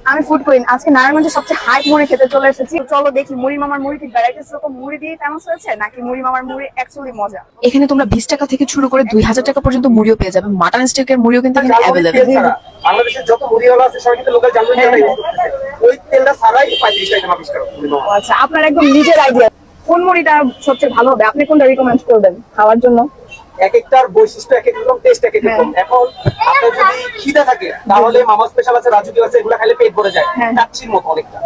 আমি food queen. আজকে নারায়ণগঞ্জে সবচেয়ে হাইট মুড়ি খেতে চলে এসেছি। চলো দেখি মুড়ি মামার মুড়ি কি ভ্যারাইটিস রকম মুড়ি দিয়ে ফেমাস হয়েছে নাকি মুড়ি মামার মুড়ি অ্যাকচুয়ালি মজা। এখানে তোমরা 20 টাকা থেকে শুরু করে 2000 টাকা পর্যন্ত মুড়িও পেয়ে যাবে। মাটন স্টেকের মুড়িও কিন্তু এখানে অ্যাভেলেবেল। বাংলাদেশের যত মুড়িওয়ালা আছে সবাই কিন্তু লোকাল জালমুড়ি তেলটা ইউজ করতেছে। ওই তেলটা ছাড়াই 35 টাকা 20 টাকা। আচ্ছা, আপনার একদম নিজের আইডিয়া কোন মুড়িটা সবচেয়ে ভালো হবে, আপনি কোনটা রিকমেন্ড করবেন খাওয়ার জন্য? এক একটার বৈশিষ্ট্য এক এক রকম, টেস্ট এক এক রকম। এখন আপনার যদি খিদে থাকে তাহলে মামা স্পেশাল আছে, রাজুকি আছে, এগুলো খাইলে পেট ভরে যায়, কাচ্চির মতো অনেকটা।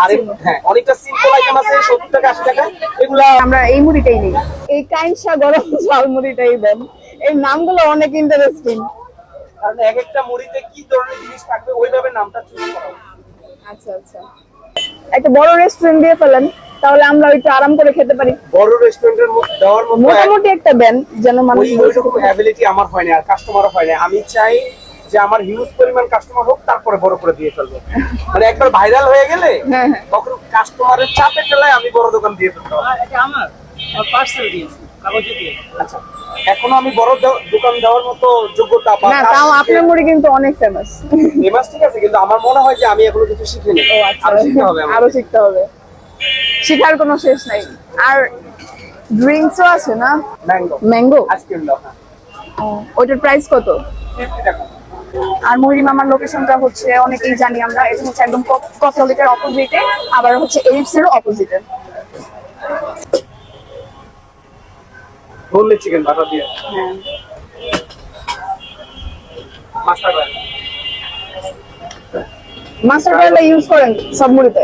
আর হ্যাঁ, অনেকটা সিম্পল আইটেম আছে 70 টাকা 80 টাকা, এগুলা আমরা এই মুড়িটাই নিই। এই কাইনসা গরম ঝাল মুড়িটাই দেন। এই নামগুলো অনেক ইন্টারেস্টিং। কারণ এক একটা মুড়িতে কি ধরনের জিনিস থাকবে ওইভাবে নামটা চুজ করা। আচ্ছা আচ্ছা, একটা বড় রেস্টুরেন্ট দিয়ে ফেলেন, তাহলে আমরা একটু আরাম করে খেতে পারি। বড় রেস্টুরেন্টের মধ্যে দেওয়ার মতো মোটামুটি একটা দেন যেন মানুষ ওইরকম অ্যাবিলিটি আমার হয় না, আর কাস্টমারও হয় না। আমি চাই যে আমার হিউজ পরিমাণ কাস্টমার হোক, তারপরে বড় করে দিয়ে ফেলবো। মানে একবার ভাইরাল হয়ে গেলে তখন কাস্টমারের চাপে ফেলায় আমি বড় দোকান দিয়ে ফেলবো। এটা আমার পার্সেল দিয়েছি কাগজে দিয়ে। আচ্ছা, এখনো আমি বড় দোকান দেওয়ার মতো যোগ্যতা বা না, তাও আপনার মুড়ি কিন্তু অনেক ফেমাস। ফেমাস ঠিক আছে, কিন্তু আমার মনে হয় যে আমি এখনো কিছু শিখিনি। আরো শিখতে হবে আমার। আরো শিখতে হবে, শিখার কোনো শেষ নাই। আর ড্রিঙ্কসও আছে না? ম্যাঙ্গো আইসক্রিম দাও। ওইটার প্রাইস কত? 50 টাকা। আর মুড়ি মামার লোকেশনটা হচ্ছে অনেকেই জানি আমরা, এটা হচ্ছে একদম কসলিকের অপোজিটে, আবার হচ্ছে এলিপসেরও অপোজিটে। বললে চিকেন বাটার দিয়ে মাস্টার অয়েল ইউজ করেন সব মুড়িতে?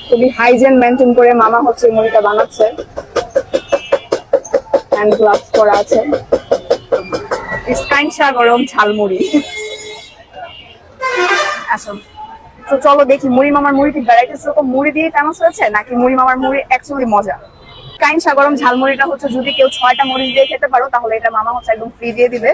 খুবই হাইজিন মেনটেন করে মামা হচ্ছে মুড়িটা বানাচ্ছে। হ্যান্ড গ্লাভস করা আছে। কাইনসা গরম ঝালমুড়ি। আসুন, তো চলো দেখি মুড়ি মামার মুড়ি কি ভ্যারাইটিস রকম মুড়ি দিয়ে ফেমাস হয়েছে নাকি মুড়ি মামার মুড়ি অ্যাকচুয়ালি মজা। কাইনসা গরম ঝালমুড়িটা হচ্ছে যদি কেউ 6টা মরিচ দিয়ে খেতে পারো তাহলে এটা মামা হচ্ছে একদম ফ্রি দিয়ে দিবে।